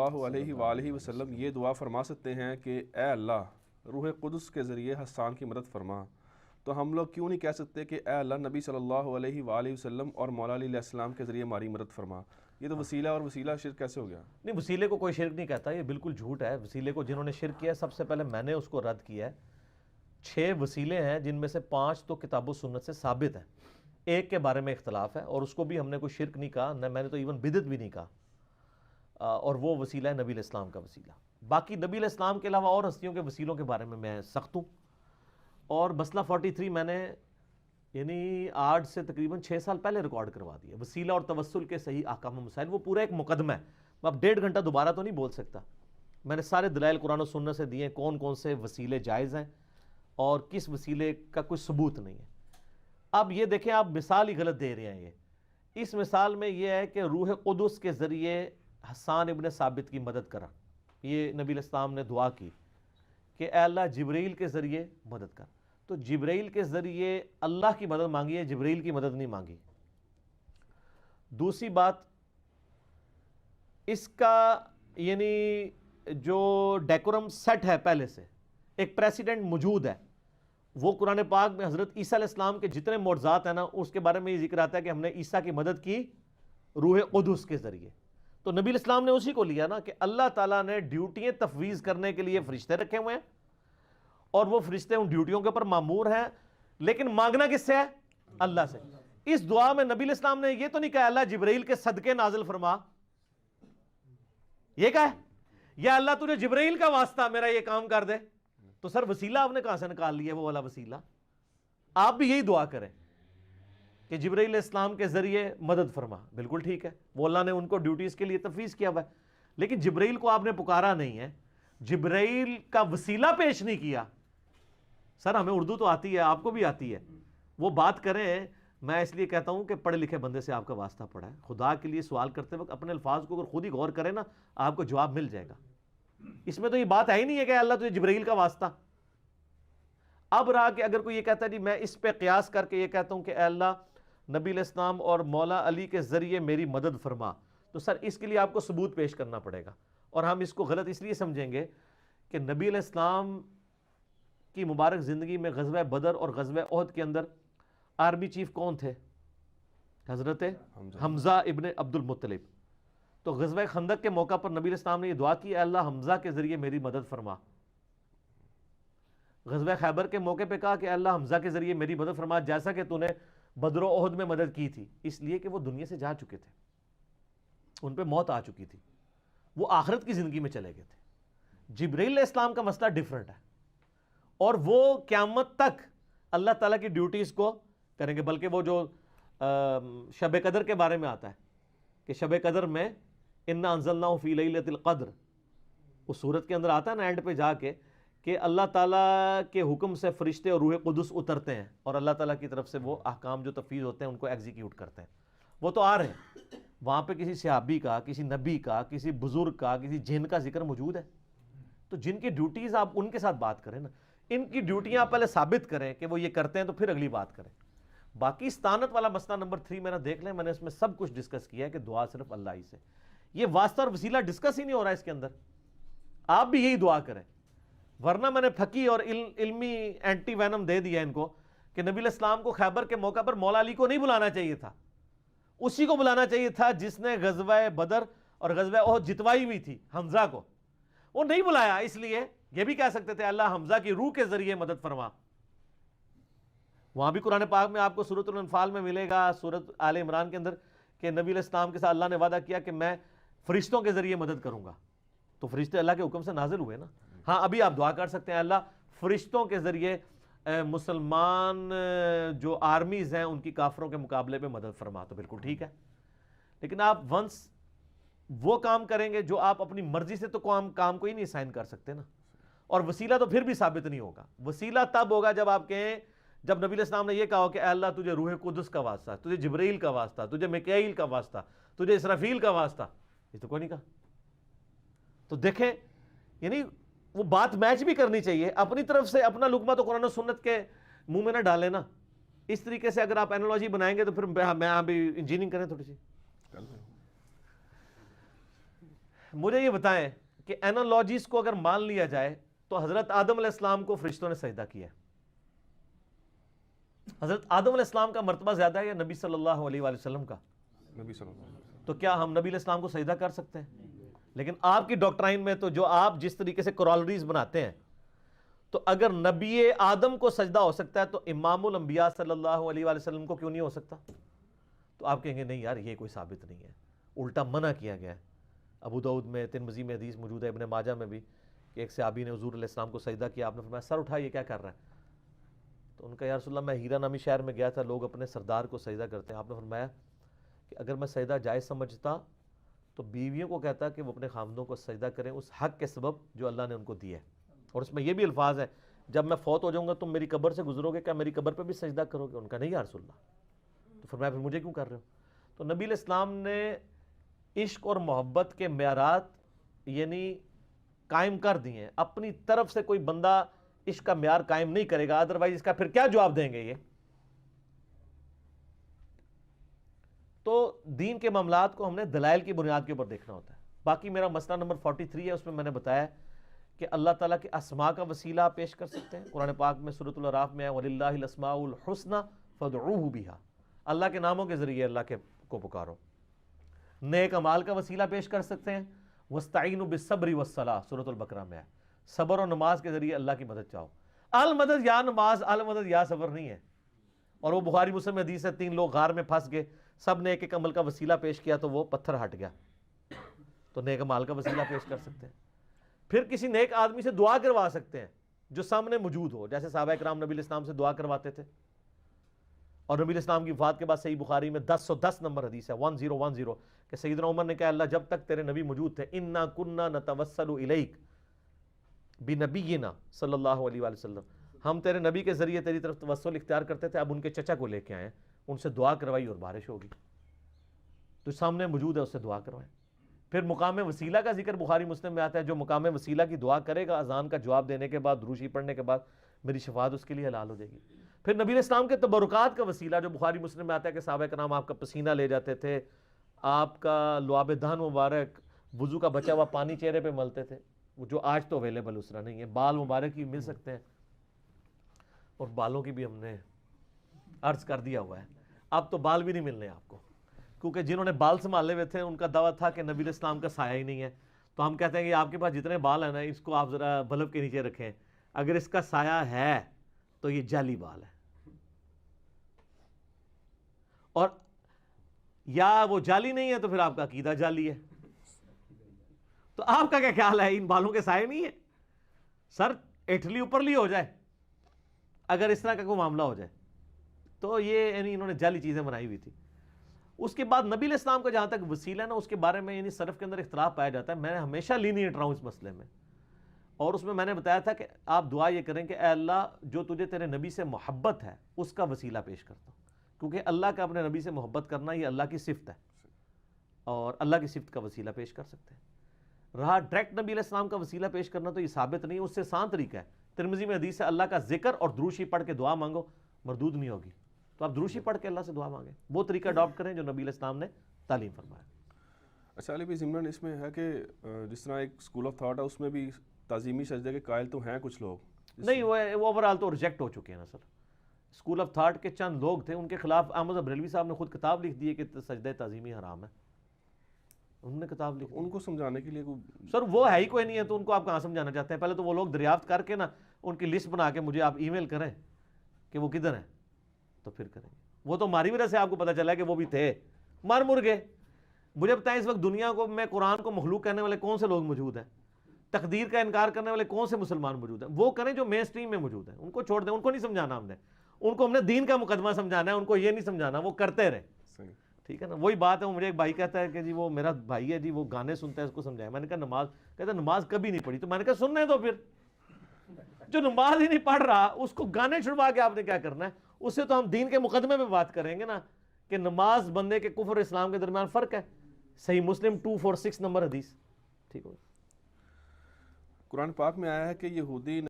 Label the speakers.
Speaker 1: اللہ علیہ وآلہ وسلم یہ دعا فرما سکتے ہیں کہ اے اللہ روح قدس کے ذریعے حسان کی مدد فرما، تو ہم لوگ کیوں نہیں کہہ سکتے کہ اے اللہ نبی صلی اللہ علیہ وآلہ وسلم اور مولا علی علیہ السلام کے ذریعے ہماری مدد فرما؟ یہ تو وسیلہ اور وسیلہ شرک کیسے ہو گیا؟
Speaker 2: نہیں، وسیلے کو کوئی شرک نہیں کہتا، یہ بالکل جھوٹ ہے۔ وسیلے کو جنہوں نے شرک کیا ہے، سب سے پہلے میں نے اس کو رد کیا ہے۔ 6 وسیلے ہیں جن میں سے 5 تو کتاب و سنت سے ثابت ہیں، ایک کے بارے میں اختلاف ہے، اور اس کو بھی ہم نے کوئی شرک نہیں کہا، نہ میں نے تو ایون بدعت بھی نہیں کہا، اور وہ وسیلہ ہے نبی علیہ السلام کا وسیلہ۔ باقی نبی علیہ السلام کے علاوہ اور ہستیوں کے وسیلوں کے بارے میں سخت ہوں، اور مسئلہ 43 میں نے یعنی آج سے تقریباً 6 سال پہلے ریکارڈ کروا دیا، وسیلہ اور توسل کے صحیح احکام و مسائل، وہ پورا ایک مقدمہ ہے۔ میں اب 1.5 گھنٹہ دوبارہ تو نہیں بول سکتا، میں نے سارے دلائل قرآن و سنت سے دیے، کون کون سے وسیلے جائز ہیں اور کس وسیلے کا کوئی ثبوت نہیں ہے۔ اب یہ دیکھیں، آپ مثال ہی غلط دے رہے ہیں۔ اس مثال میں یہ ہے کہ روح قدس کے ذریعے حسان ابن ثابت کی مدد کرا، یہ نبی علیہ السلام نے دعا کی کہ اے اللہ جبرائیل کے ذریعے مدد کر، تو جبرائیل کے ذریعے اللہ کی مدد مانگی ہے، جبرائیل کی مدد نہیں مانگی۔ دوسری بات، اس کا یعنی جو ڈیکورم سیٹ ہے پہلے سے، ایک پریسیڈنٹ موجود ہے، وہ قرآن پاک میں حضرت عیسیٰ علیہ السلام کے جتنے معجزات ہیں نا، اس کے بارے میں یہ ذکر آتا ہے کہ ہم نے عیسیٰ کی مدد کی روح قدس کے ذریعے۔ تو نبی علیہ السلام نے اسی کو لیا نا کہ اللہ تعالیٰ نے ڈیوٹیاں تفویض کرنے کے لیے فرشتے رکھے ہوئے ہیں، اور وہ فرشتے ان ڈیوٹیوں کے اوپر مامور ہیں، لیکن مانگنا کس سے ہے؟ اللہ سے۔ اس دعا میں نبی علیہ السلام نے یہ تو نہیں کہا اللہ جبرائیل کے صدقے نازل فرما، یہ کہا ہے یا اللہ تجھے جبرائیل کا واسطہ میرا یہ کام کر دے، تو سر وسیلہ آپ نے کہاں سے نکال لیا وہ والا وسیلہ؟ آپ بھی یہی دعا کریں کہ جبرائیل علیہ السلام کے ذریعے مدد فرما، بالکل ٹھیک ہے، وہ اللہ نے ان کو ڈیوٹیز کے لیے تفویض کیا ہوا ہے، لیکن جبرائیل کو آپ نے پکارا نہیں ہے، جبرائیل کا وسیلہ پیش نہیں کیا۔ سر ہمیں اردو تو آتی ہے، آپ کو بھی آتی ہے، وہ بات کریں۔ میں اس لیے کہتا ہوں کہ پڑھے لکھے بندے سے آپ کا واسطہ پڑا ہے، خدا کے لیے سوال کرتے وقت اپنے الفاظ کو اگر خود ہی غور کریں نا، آپ کو جواب مل جائے گا۔ اس میں تو یہ بات ہے ہی نہیں ہے کہ اللہ تجھے جبرائیل کا واسطہ۔ اب رہا کہ اگر کوئی یہ کہتا ہے جی میں اس پہ قیاس کر کے یہ کہتا ہوں کہ اے اللہ نبی علیہ السلام اور مولا علی کے ذریعے میری مدد فرما، تو سر اس کے لیے آپ کو ثبوت پیش کرنا پڑے گا، اور ہم اس کو غلط اس لیے سمجھیں گے کہ نبی علیہ السلام کی مبارک زندگی میں غزوہ بدر اور غزوہ احد کے اندر آرمی چیف کون تھے؟ حضرت حمزہ ابن عبد المطلب۔ تو غزوہ خندق کے موقع پر نبی علیہ السلام نے یہ دعا کی اے اللہ حمزہ کے ذریعے میری مدد فرما۔ غزوہ خیبر کے موقع پہ کہا کہ اے اللہ حمزہ کے ذریعے میری مدد فرما، جیسا کہ تو نے بدر و احد میں مدد کی تھی، اس لیے کہ وہ دنیا سے جا چکے تھے، ان پہ موت آ چکی تھی، وہ آخرت کی زندگی میں چلے گئے تھے۔ جبرائیل علیہ السلام کا مسئلہ ڈیفرنٹ ہے، اور وہ قیامت تک اللہ تعالیٰ کی ڈیوٹیز کو کریں گے، بلکہ وہ جو شب قدر کے بارے میں آتا ہے کہ شب قدر میں انا انزلناہ فی لیلۃ القدر، اس صورت کے اندر آتا ہے نا اینڈ پہ جا کے کہ اللہ تعالیٰ کے حکم سے فرشتے اور روح قدس اترتے ہیں، اور اللہ تعالیٰ کی طرف سے وہ احکام جو تفویض ہوتے ہیں ان کو ایگزیکیوٹ کرتے ہیں۔ وہ تو آ رہے ہیں، وہاں پہ کسی صحابی کا، کسی نبی کا، کسی بزرگ کا، کسی جن کا ذکر موجود ہے، تو جن کی ڈیوٹیز آپ ان کے ساتھ بات کریں نا، ان کی ڈیوٹیاں پہلے ثابت کریں کہ وہ یہ کرتے ہیں، تو پھر اگلی بات کریں۔ باقی استانت والا مسئلہ نمبر 3 میں نے دیکھ لیں، میں نے اس میں سب کچھ ڈسکس کیا ہے کہ دعا صرف اللہ ہی سے، یہ واسطہ اور وسیلہ ڈسکس ہی نہیں ہو رہا ہے اس کے اندر۔ آپ بھی یہی دعا کریں، ورنہ میں نے پھکی اور علمی اینٹی وینم دے دیا ان کو کہ نبی علیہ السلام کو خیبر کے موقع پر مولا علی کو نہیں بلانا چاہیے تھا، اسی کو بلانا چاہیے تھا جس نے غزوہ بدر اور غزوہ احد جتوائی ہوئی تھی، حمزہ کو وہ نہیں بلایا، اس لیے یہ بھی کہہ سکتے تھے اللہ حمزہ کی روح کے ذریعے مدد فرما۔ وہاں بھی قرآن پاک میں آپ کو سورۃ الانفال میں ملے گا، سورۃ آل عمران کے اندر، کہ نبی علیہ السلام کے ساتھ اللہ نے وعدہ کیا کہ میں فرشتوں کے ذریعے مدد کروں گا، تو فرشتے اللہ کے حکم سے نازل ہوئے نا۔ ہاں ابھی آپ دعا کر سکتے ہیں اللہ فرشتوں کے ذریعے مسلمان جو آرمیز ہیں ان کی کافروں کے مقابلے میں مدد فرما، تو بالکل ٹھیک ہے، لیکن آپ ونس وہ کام کریں گے جو آپ اپنی مرضی سے تو کام کو ہی نہیں سائن کر سکتے نا، اور وسیلہ تو پھر بھی ثابت نہیں ہوگا۔ وسیلہ تب ہوگا جب آپ کہیں، جب نبی علیہ السلام نے یہ کہا کہ اے اللہ تجھے روح قدس کا واسطہ، تجھے جبرائیل کا واسطہ، تجھے میکائیل کا واسطہ، تجھے اسرافیل کا واسطہ، یہ تو کوئی نہیں کہا۔ تو دیکھیں یعنی وہ بات میچ بھی کرنی چاہیے، اپنی طرف سے اپنا لقمہ تو قرآن و سنت کے منہ میں نہ ڈالیں نا۔ اس طریقے سے اگر آپ اینالوجی بنائیں گے تو پھر میں بھی انجینئرنگ کریں تھوڑی سی۔ مجھے یہ بتائیں کہ اینالوجیز کو اگر مان لیا جائے تو حضرت آدم علیہ السلام کو فرشتوں نے سجدہ کیا ہے. حضرت آدم علیہ السلام کا مرتبہ زیادہ ہے یا نبی صلی اللہ علیہ وآلہ وسلم کا؟
Speaker 1: نبی صلی اللہ علیہ وسلم.
Speaker 2: تو کیا ہم نبی علیہ السلام کو سجدہ کر سکتے ہیں؟ لیکن آپ کی ڈاکٹرائن میں تو جو آپ جس طریقے سے کورالریز بناتے ہیں، تو اگر نبی آدم کو سجدہ ہو سکتا ہے تو امام الانبیاء صلی اللہ علیہ وآلہ وسلم کو کیوں نہیں ہو سکتا؟ تو آپ کہیں گے نہیں یار یہ کوئی ثابت نہیں ہے، الٹا منع کیا گیا ہے. ابو داؤد میں، ترمذی میں حدیث موجود ہے، ابن ماجہ میں بھی، کہ ایک صحابی نے حضور علیہ السلام کو سجدہ کیا، آپ نے فرمایا سر اٹھا، یہ کیا کر رہا ہے؟ تو ان کا یا رسول اللہ میں ہیرا نامی شہر میں گیا تھا، لوگ اپنے سردار کو سجدہ کرتے ہیں. آپ نے فرمایا کہ اگر میں سجدہ جائز سمجھتا تو بیویوں کو کہتا کہ وہ اپنے خامدوں کو سجدہ کریں اس حق کے سبب جو اللہ نے ان کو دیا ہے. اور اس میں یہ بھی الفاظ ہے جب میں فوت ہو جاؤں گا تم میری قبر سے گزرو گے، کیا میری قبر پہ بھی سجدہ کرو گے؟ ان کا نہیں یا رسول اللہ. تو فرمایا پھر مجھے کیوں کر رہے ہو؟ تو نبی علیہ السلام نے عشق اور محبت کے معیارات یعنی قائم کر دیے ہیں. اپنی طرف سے کوئی بندہ عشق کا معیار قائم نہیں کرے گا، ادروائز اس کا پھر کیا جواب دیں گے یہ؟ تو دین کے معاملات کو ہم نے دلائل کی بنیاد کے اوپر دیکھنا ہوتا ہے. باقی میرا مسئلہ نمبر 43 ہے، اس میں نے بتایا کہ اللہ تعالیٰ کے اسماء کا وسیلہ آپ پیش کر سکتے ہیں. قرآن پاک میں سورۃ الاعراف میں ہے وَلِلَّهِ الْأَسْمَاءُ الْحُسْنَى فَادْعُوهُ بِهَا، اللہ کے ناموں کے ذریعے اللہ کو پکارو. نیک اعمال کا وسیلہ پیش کر سکتے ہیں، وَاسْتَعِينُوا بِالصَّبْرِ وَالصَّلَاةِ سورۃ البقرہ میں ہے، صبر اور نماز کے ذریعے اللہ کی مدد چاہو. المدد یا نماز، المدد یا صبر نہیں ہے. اور وہ بخاری مسلم میں حدیث ہے 3 لوگ غار میں پھنس گئے، سب نے ایک ایک عمل کا وسیلہ پیش کیا تو وہ پتھر ہٹ گیا. تو نیک اعمال کا وسیلہ پیش کر سکتے ہیں. پھر کسی نیک آدمی سے دعا کروا سکتے ہیں جو سامنے موجود ہو، جیسے صحابہ کرام نبی علیہ السلام سے دعا کرواتے تھے. اور نبی علیہ السلام کی وفات کے بعد صحیح بخاری میں 1010 نمبر حدیث ہے 1010 کہ سیدنا عمر نے کہا اللہ جب تک تیرے نبی موجود تھے انا کننا نتوسل الیک بنبینا صلی اللہ علیہ وآلہ وسلم، ہم تیرے نبی کے ذریعے تیری طرف توسل اختیار کرتے تھے. اب ان کے چچا کو لے کے آئے، ان سے دعا کروائی اور بارش ہوگی. تو سامنے موجود ہے، اس سے دعا کروائیں. پھر مقام وسیلہ کا ذکر بخاری مسلم میں آتا ہے، جو مقام وسیلہ کی دعا کرے گا اذان کا جواب دینے کے بعد، دروشی پڑھنے کے بعد، میری شفاعت اس کے لیے حلال ہو جائے گی. پھر نبی علیہ السلام کے تبرکات کا وسیلہ جو بخاری مسلم میں آتا ہے کہ صحابہ کرام آپ کا پسینہ لے جاتے تھے، آپ کا لعاب دہن مبارک، وضو کا بچا ہوا پانی چہرے پہ ملتے تھے، جو آج تو اویلیبل اس طرح نہیں ہے. بال مبارک بھی مل سکتے ہیں، اور بالوں کی بھی ہم نے عرض کر دیا ہوا ہے. اب تو بال بھی نہیں ملنے آپ کو، کیونکہ جنہوں نے بال سنبھالے ہوئے تھے ان کا دعویٰ تھا کہ نبی علیہ السلام کا سایہ ہی نہیں ہے. تو ہم کہتے ہیں کہ آپ کے پاس جتنے بال ہیں نا اس کو آپ ذرا بلب کے نیچے رکھیں، اگر اس کا سایہ ہے تو یہ جعلی بال ہے، اور یا وہ جعلی نہیں ہے تو پھر آپ کا عقیدہ جعلی ہے. تو آپ کا کیا خیال ہے ان بالوں کے سائے نہیں ہے؟ سر اٹھلی اوپر لی ہو جائے اگر اس طرح کا کوئی معاملہ ہو جائے تو یہ یعنی انہوں نے جعلی چیزیں بنائی ہوئی تھی. اس کے بعد نبی علیہ السلام کا جہاں تک وسیلہ ہے نا، اس کے بارے میں یعنی سلف کے اندر اختلاف پایا جاتا ہے. میں ہمیشہ لینیئنٹ رہا ہوں اس مسئلے میں، اور اس میں نے بتایا تھا کہ آپ دعا یہ کریں کہ اے اللہ جو تجھے تیرے نبی سے محبت ہے اس کا وسیلہ پیش کرتا ہوں، کیونکہ اللہ کا اپنے نبی سے محبت کرنا یہ اللہ کی صفت ہے، اور اللہ کی صفت کا وسیلہ پیش کر سکتے ہیں. رہا ڈائریکٹ نبی علیہ السلام کا وسیلہ پیش کرنا تو یہ ثابت نہیں ہے، اس سے آسان طریقہ ہے. ترمذی میں حدیث ہے اللہ کا ذکر اور دروشی پڑھ کے دعا مانگو مردود نہیں ہوگی. تو آپ دروشی پڑھ کے اللہ سے دعا مانگیں، وہ طریقہ اڈاپٹ کریں جو نبی علیہ السلام نے تعلیم فرمایا.
Speaker 1: اچھا علی بھائی ضمن اس میں ہے کہ جس طرح ایک اسکول آف تھاٹ ہے اس میں بھی تعظیمی سجدے کے قائل تو ہیں کچھ لوگ،
Speaker 2: نہیں وہ اوورال تو ریجیکٹ ہو چکے ہیں نا سر. اسکول آف تھاٹ کے چند لوگ تھے، ان کے خلاف احمد بریلوی صاحب نے خود کتاب لکھ دی ہے کہ سجدہ تعظیمی حرام ہے. انہوں نے کتاب لکھی،
Speaker 1: ان کو سمجھانے کے لیے
Speaker 2: سر وہ ہے ہی کوئی نہیں ہے تو ان کو آپ کہاں سمجھانا چاہتے ہیں؟ پہلے تو وہ لوگ دریافت کر کے نا ان کی لسٹ بنا کے مجھے آپ ای میل کریں کہ وہ کدھر ہیں تو پھر کریں گے. وہ تو ہماری وجہ سے آپ کو پتہ چلا ہے کہ وہ بھی تھے، مر مر گئے. مجھے بتائیں اس وقت دنیا کو میں قرآن کو مخلوق کہنے والے کون سے لوگ موجود ہیں؟ تقدیر کا انکار کرنے والے کون سے مسلمان موجود ہیں؟ وہ کریں جو مین سٹریم میں موجود ہیں، ان کو چھوڑ دیں. ان کو نہیں سمجھانا ہم نے، ان کو ہم نے دین کا مقدمہ سمجھانا ہے، ان کو یہ نہیں سمجھانا وہ کرتے رہے. ٹھیک ہے نا؟ وہی بات ہے. مجھے ایک بھائی کہتا ہے کہ جی وہ میرا بھائی ہے جی وہ گانے سنتا ہے اس کو سمجھایا. میں نے کہا نماز، کہتا ہے نماز کبھی نہیں پڑھی. تو میں نے کہا سننے دو پھر، جو نماز ہی نہیں پڑھ رہا اس کو گانے چھڑوا کے آپ نے کیا کرنا ہے؟ اس سے تو ہم دین کے مقدمے میں بات کریں گے نا کہ نماز بندے کے کفر اور اسلام کے درمیان فرق ہے. صحیح مسلم 246 نمبر حدیث. ٹھیک ہو؟
Speaker 1: قرآن پاک میں آیا ہے کہ یہودی